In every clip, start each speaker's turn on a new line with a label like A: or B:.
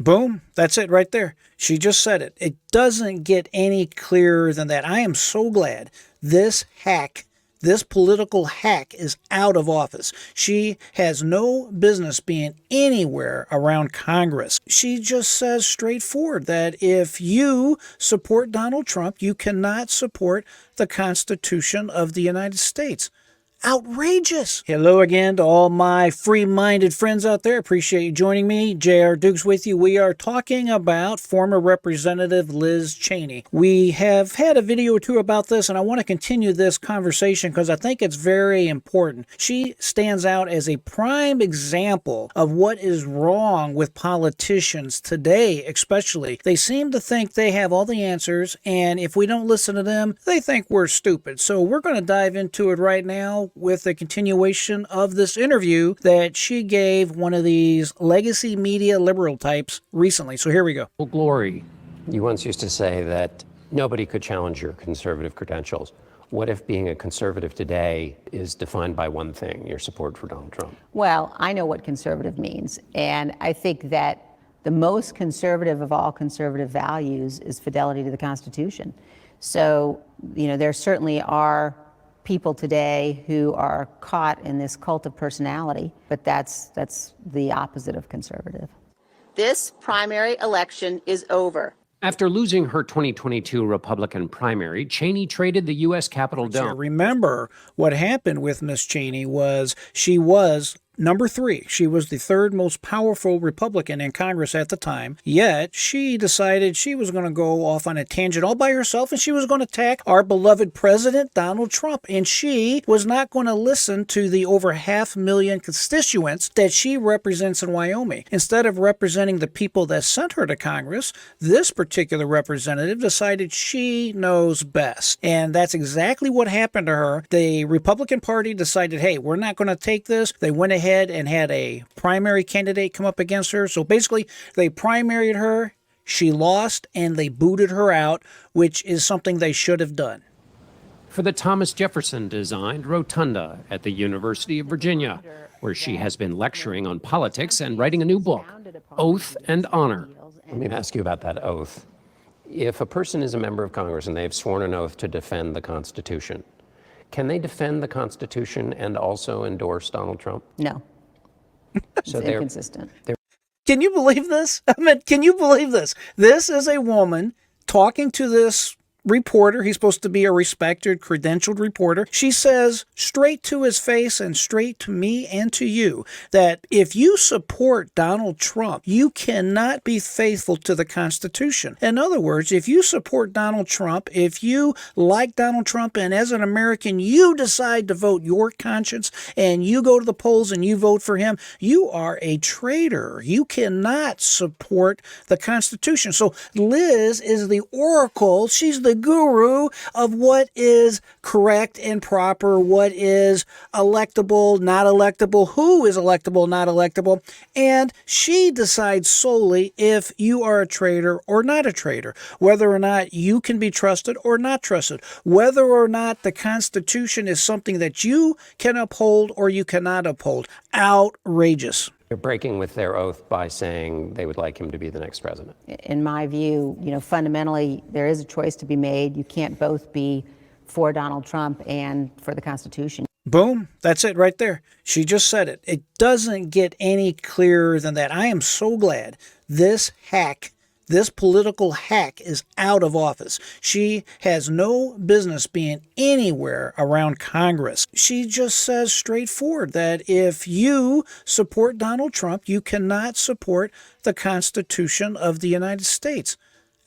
A: Boom. That's it right there. She just said it. It doesn't get any clearer than that. I am so glad this hack, this political hack, is out of office. She has no business being anywhere around Congress. She just says straightforward that if you support Donald Trump, you cannot support the Constitution of the United States. Outrageous. Hello again to all my free-minded friends out there. Appreciate you joining me. J.R. Dukes with you. We are talking about former Representative Liz Cheney. We have had a video or two about this, and I want to continue this conversation because I think it's very important. She stands out as a prime example of what is wrong with politicians today, especially. They seem to think they have all the answers, and if we don't listen to them, they think we're stupid. So we're going to dive into it right now with a continuation of this interview that she gave one of these legacy media liberal types recently. So here we go.
B: Well, Glory, you once used to say that nobody could challenge your conservative credentials. What if being a conservative today is defined by one thing, your support for Donald Trump?
C: Well, I know what conservative means, and I think that the most conservative of all conservative values is fidelity to the Constitution. So, there certainly are people today who are caught in this cult of personality, but that's the opposite of conservative.
D: This primary election is over.
B: After losing her 2022 Republican primary, Cheney traded the U.S. Capitol dome.
A: So remember, what happened with Miss Cheney was she was number 3. She was the third most powerful Republican in Congress at the time, yet she decided she was going to go off on a tangent all by herself and she was going to attack our beloved President Donald Trump. And she was not going to listen to the over 500,000 constituents that she represents in Wyoming. Instead of representing the people that sent her to Congress, this particular representative decided she knows best. And that's exactly what happened to her. The Republican Party decided, hey, we're not going to take this. They went ahead and had a primary candidate come up against her. So basically, they primaried her, she lost, and they booted her out, which is something they should have done.
B: For the Thomas Jefferson-designed rotunda at the University of Virginia, where she has been lecturing on politics and writing a new book, Oath and Honor. Let me ask you about that oath. If a person is a member of Congress and they've sworn an oath to defend the Constitution, can they defend the Constitution and also endorse Donald Trump?
C: No.
B: So
C: it's inconsistent.
A: Can you believe this? I mean, can you believe this? This is a woman talking to this reporter. He's supposed to be a respected, credentialed reporter. She says straight to his face and straight to me and to you that if you support Donald Trump, you cannot be faithful to the Constitution. In other words, if you support Donald Trump, if you like Donald Trump, and as an American, you decide to vote your conscience and you go to the polls and you vote for him, you are a traitor. You cannot support the Constitution. So Liz is the oracle. She's the guru of what is correct and proper, what is electable, not electable, who is electable, not electable, and she decides solely if you are a traitor or not a traitor, whether or not you can be trusted or not trusted, whether or not the Constitution is something that you can uphold or you cannot uphold. Outrageous.
B: They're breaking with their oath by saying they would like him to be the next president.
C: In my view, fundamentally, there is a choice to be made. You can't both be for Donald Trump and for the Constitution.
A: Boom. That's it right there. She just said it. It doesn't get any clearer than that. I am so glad this hack, this political hack, is out of office. She has no business being anywhere around Congress. She just says straightforward that if you support Donald Trump, you cannot support the Constitution of the United States.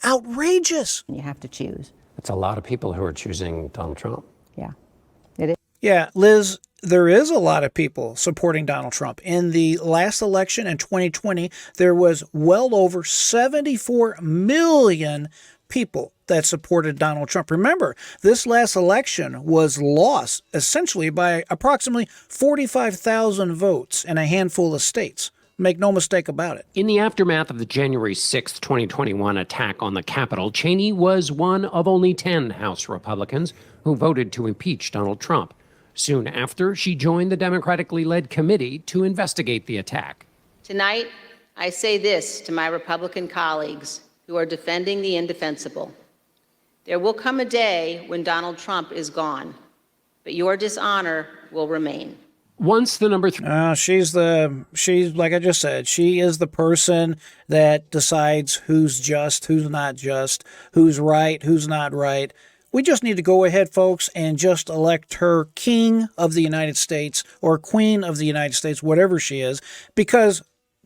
A: Outrageous.
C: You have to choose.
B: It's a lot of people who are choosing Donald Trump.
C: Yeah, it is.
A: Yeah, Liz, there is a lot of people supporting Donald Trump. In the last election in 2020, there was well over 74 million people that supported Donald Trump. Remember, this last election was lost essentially by approximately 45,000 votes in a handful of states. Make no mistake about it.
B: In the aftermath of the January 6, 2021 attack on the Capitol, Cheney was one of only 10 House Republicans who voted to impeach Donald Trump. Soon after, she joined the democratically led committee to investigate the attack.
D: Tonight, I say this to my Republican colleagues who are defending the indefensible. There will come a day when Donald Trump is gone, but your dishonor will remain.
B: Once the number three
A: She's like I just said, she is the person that decides who's just, who's not just, who's right, who's not right. We just need to go ahead, folks, and just elect her King of the United States or Queen of the United States, whatever she is, because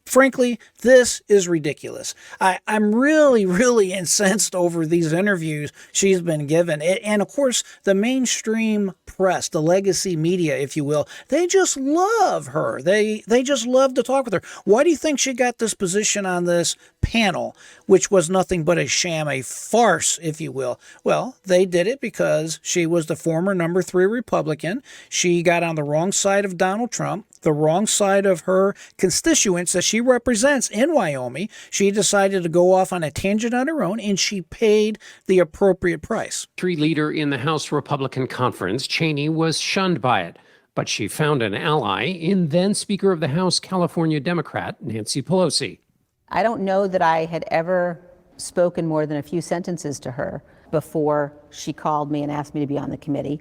A: frankly, this is ridiculous. I'm really, really incensed over these interviews she's been given. And of course, the mainstream press, the legacy media, if you will, they just love her. They just love to talk with her. Why do you think she got this position on this panel, which was nothing but a sham, a farce, if you will? Well, they did it because she was the former number 3 Republican. She got on the wrong side of Donald Trump, the wrong side of her constituents that she represents in Wyoming. She decided to go off on a tangent on her own, and she paid the appropriate price.
B: leader in the House Republican Conference, Cheney, was shunned by it. But she found an ally in then Speaker of the House, California Democrat Nancy Pelosi.
C: I don't know that I had ever spoken more than a few sentences to her before she called me and asked me to be on the committee.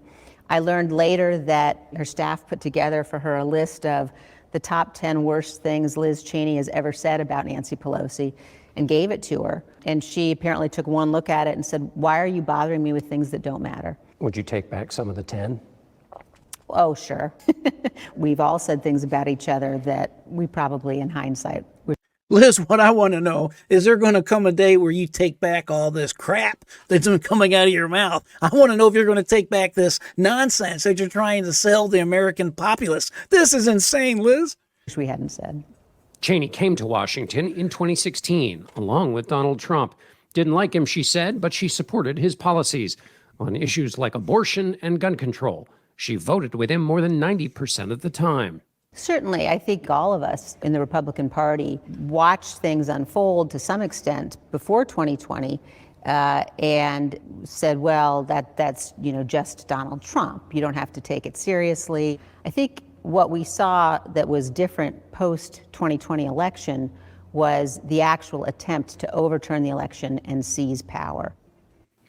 C: I learned later that her staff put together for her a list of the top 10 worst things Liz Cheney has ever said about Nancy Pelosi and gave it to her. And she apparently took one look at it and said, "Why are you bothering me with things that don't matter?"
B: Would you take back some of the 10?
C: Oh, sure. We've all said things about each other that we probably, in hindsight, would.
A: Liz, what I want to know, is there going to come a day where you take back all this crap that's been coming out of your mouth? I want to know if you're going to take back this nonsense that you're trying to sell the American populace. This is insane, Liz.
C: Wish we hadn't said.
B: Cheney came to Washington in 2016, along with Donald Trump. Didn't like him, she said, but she supported his policies on issues like abortion and gun control. She voted with him more than 90% of the time.
C: Certainly, I think all of us in the Republican Party watched things unfold to some extent before 2020 and said, well, that's just Donald Trump. You don't have to take it seriously. I think what we saw that was different post-2020 election was the actual attempt to overturn the election and seize power.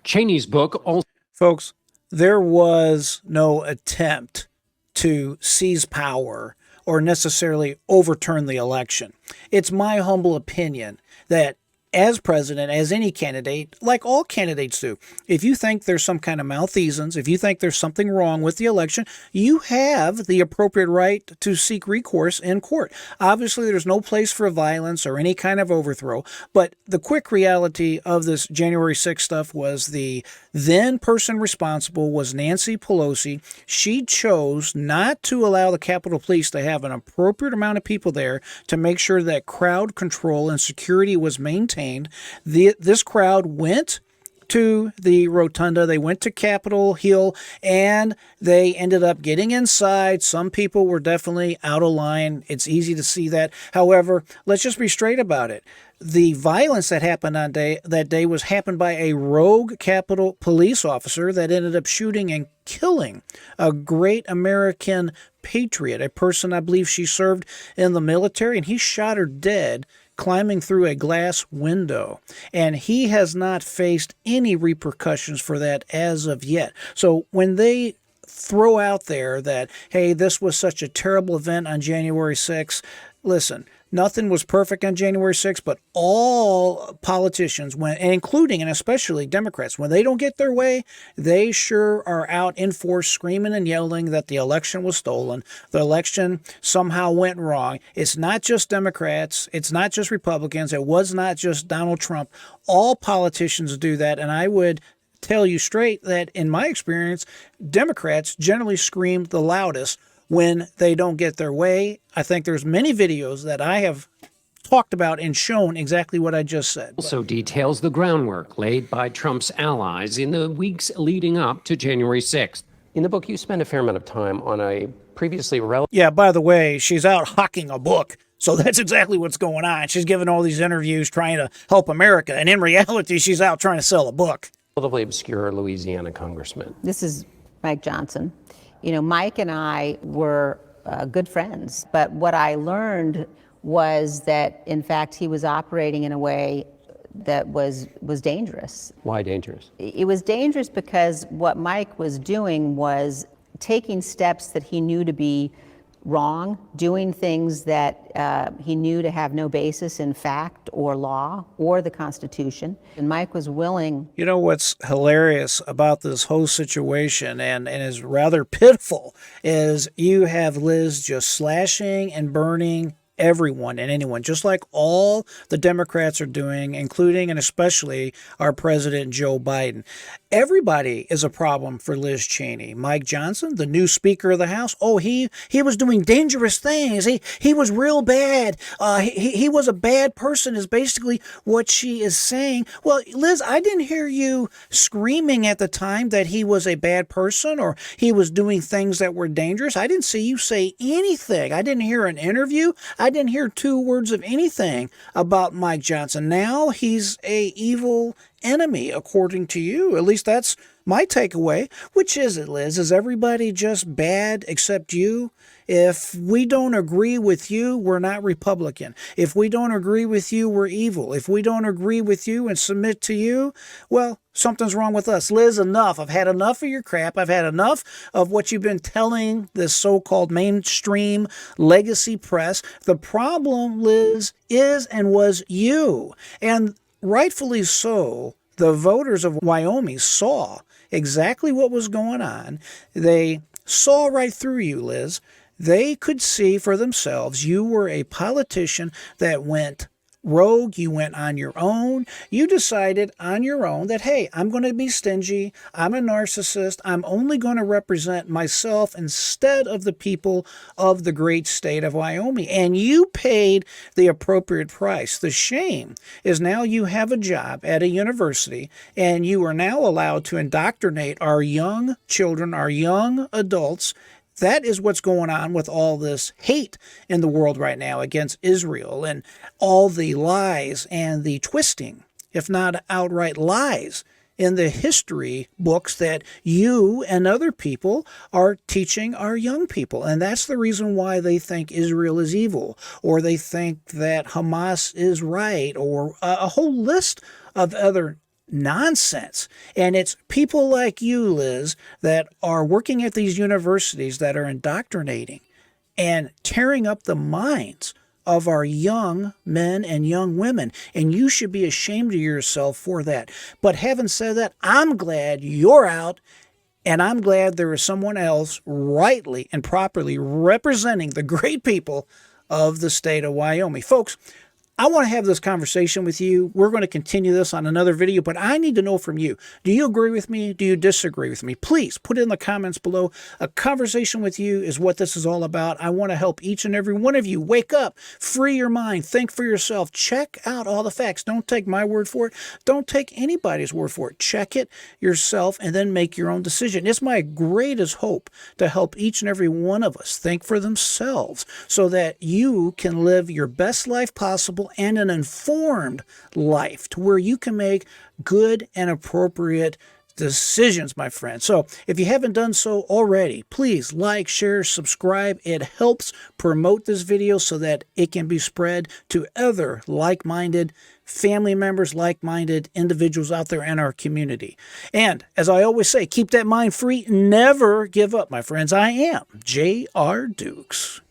B: Cheney's book also...
A: Folks, there was no attempt to seize power or necessarily overturn the election. It's my humble opinion that as president, as any candidate, like all candidates do, if you think there's some kind of malfeasance, if you think there's something wrong with the election, you have the appropriate right to seek recourse in court. Obviously, there's no place for violence or any kind of overthrow, but the quick reality of this January 6th stuff was the then person responsible was Nancy Pelosi. She chose not to allow the Capitol Police to have an appropriate amount of people there to make sure that crowd control and security was maintained. This crowd went to the rotunda, they went to Capitol Hill, and they ended up getting inside. Some people were definitely out of line. It's easy to see that. However, let's just be straight about it. The violence that happened on that day was happened by a rogue Capitol Police officer that ended up shooting and killing a great American patriot, a person I believe she served in the military, and he shot her dead climbing through a glass window. And he has not faced any repercussions for that as of yet. So when they throw out there that, hey, this was such a terrible event on January 6th, listen, nothing was perfect on January 6th, but all politicians, and including and especially Democrats, when they don't get their way, they sure are out in force screaming and yelling that the election was stolen. The election somehow went wrong. It's not just Democrats. It's not just Republicans. It was not just Donald Trump. All politicians do that, and I would tell you straight that in my experience, Democrats generally scream the loudest when they don't get their way. I think there's many videos that I have talked about and shown exactly what I just said.
B: Also details the groundwork laid by Trump's allies in the weeks leading up to January 6th. In the book, you spend a fair amount of time on a previously relevant...
A: Yeah, by the way, she's out hawking a book. So that's exactly what's going on. She's giving all these interviews trying to help America. And in reality, she's out trying to sell a book.
B: Relatively obscure Louisiana congressman.
C: This is Mike Johnson. Mike and I were good friends, but what I learned was that, in fact, he was operating in a way that was dangerous.
B: Why dangerous?
C: It was dangerous because what Mike was doing was taking steps that he knew to be wrong, doing things that he knew to have no basis in fact or law or the Constitution. And Mike was willing.
A: You know what's hilarious about this whole situation and is rather pitiful is you have Liz just slashing and burning everyone and anyone, just like all the Democrats are doing, including and especially our President Joe Biden. Everybody is a problem for Liz Cheney. Mike Johnson, the new Speaker of the House, oh, he was doing dangerous things. He was real bad. He was a bad person is basically what she is saying. Well, Liz, I didn't hear you screaming at the time that he was a bad person or he was doing things that were dangerous. I didn't see you say anything. I didn't hear an interview. I didn't hear 2 words of anything about Mike Johnson. Now he's a evil enemy, according to you. At least that's my takeaway. Which is it, Liz? Is everybody just bad except you? If we don't agree with you, we're not Republican. If we don't agree with you, we're evil. If we don't agree with you and submit to you, well, something's wrong with us. Liz, enough. I've had enough of your crap. I've had enough of what you've been telling this so-called mainstream legacy press. The problem, Liz, is and was you. And rightfully so, the voters of Wyoming saw exactly what was going on. They saw right through you, Liz. They could see for themselves you were a politician that went rogue. You went on your own. You decided on your own that, hey, I'm going to be stingy. I'm a narcissist. I'm only going to represent myself instead of the people of the great state of Wyoming. And you paid the appropriate price. The shame is now you have a job at a university and you are now allowed to indoctrinate our young children, our young adults. That is what's going on with all this hate in the world right now against Israel and all the lies and the twisting, if not outright lies, in the history books that you and other people are teaching our young people. And that's the reason why they think Israel is evil, or they think that Hamas is right, or a whole list of other nonsense. And it's people like you, Liz, that are working at these universities that are indoctrinating and tearing up the minds of our young men and young women. And you should be ashamed of yourself for that. But having said that, I'm glad you're out. And I'm glad there is someone else rightly and properly representing the great people of the state of Wyoming. Folks, I want to have this conversation with you. We're going to continue this on another video, but I need to know from you. Do you agree with me? Do you disagree with me? Please put it in the comments below. A conversation with you is what this is all about. I want to help each and every one of you wake up, free your mind, think for yourself, check out all the facts. Don't take my word for it. Don't take anybody's word for it. Check it yourself and then make your own decision. It's my greatest hope to help each and every one of us think for themselves so that you can live your best life possible and an informed life to where you can make good and appropriate decisions, my friend. So if you haven't done so already, please like, share, subscribe. It helps promote this video so that it can be spread to other like-minded family members, like-minded individuals out there in our community. And as I always say, keep that mind free. Never give up, my friends. I am J.R. Dukes.